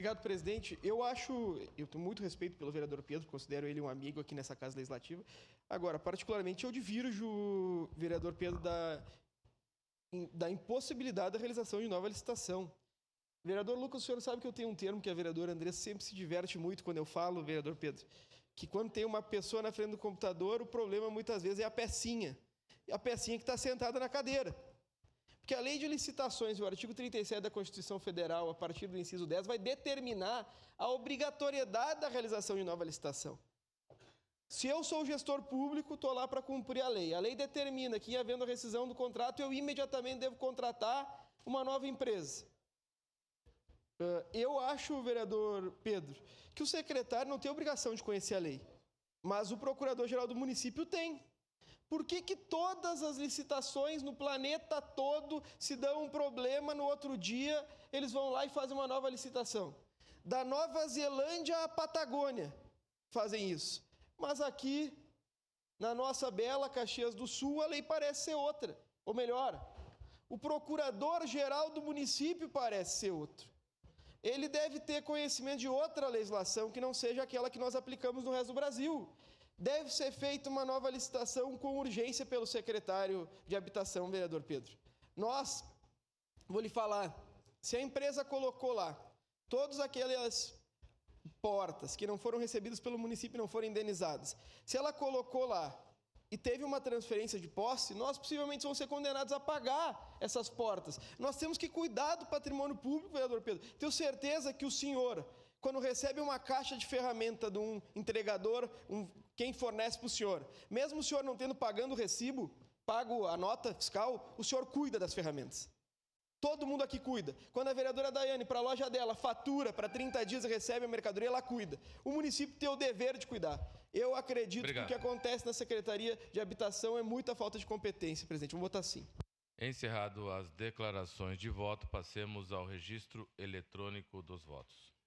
Obrigado, presidente. Eu tenho muito respeito pelo vereador Pedro, considero ele um amigo aqui nessa Casa Legislativa. Agora, particularmente, eu divirjo o vereador Pedro da impossibilidade da realização de nova licitação. Vereador Lucas, o senhor sabe que eu tenho um termo que a vereadora Andressa sempre se diverte muito quando eu falo, vereador Pedro, que quando tem uma pessoa na frente do computador, o problema muitas vezes é a pecinha. E a pecinha que está sentada na cadeira. Porque a lei de licitações e o artigo 37 da Constituição Federal, a partir do inciso 10, vai determinar a obrigatoriedade da realização de nova licitação. Se eu sou gestor público, estou lá para cumprir a lei. A lei determina que, havendo a rescisão do contrato, eu imediatamente devo contratar uma nova empresa. Eu acho, vereador Pedro, que o secretário não tem obrigação de conhecer a lei, mas o procurador-geral do município tem. Por que todas as licitações no planeta todo, se dão um problema, no outro dia eles vão lá e fazem uma nova licitação? Da Nova Zelândia à Patagônia fazem isso. Mas aqui, na nossa bela Caxias do Sul, a lei parece ser outra. Ou melhor, o procurador-geral do município parece ser outro. Ele deve ter conhecimento de outra legislação que não seja aquela que nós aplicamos no resto do Brasil. Deve ser feita uma nova licitação com urgência pelo secretário de Habitação, vereador Pedro. Vou lhe falar, se a empresa colocou lá todas aquelas portas que não foram recebidas pelo município e não foram indenizadas, se ela colocou lá e teve uma transferência de posse, nós possivelmente vamos ser condenados a pagar essas portas. Nós temos que cuidar do patrimônio público, vereador Pedro. Tenho certeza que o senhor, quando recebe uma caixa de ferramenta de um entregador, quem fornece para o senhor, mesmo o senhor não tendo pagando o recibo, pago a nota fiscal, o senhor cuida das ferramentas. Todo mundo aqui cuida. Quando a vereadora Daiane, para a loja dela, fatura para 30 dias e recebe a mercadoria, ela cuida. O município tem o dever de cuidar. Eu acredito que o que acontece na Secretaria de Habitação é muita falta de competência, presidente. Vamos votar sim. Encerrado as declarações de voto, passemos ao registro eletrônico dos votos.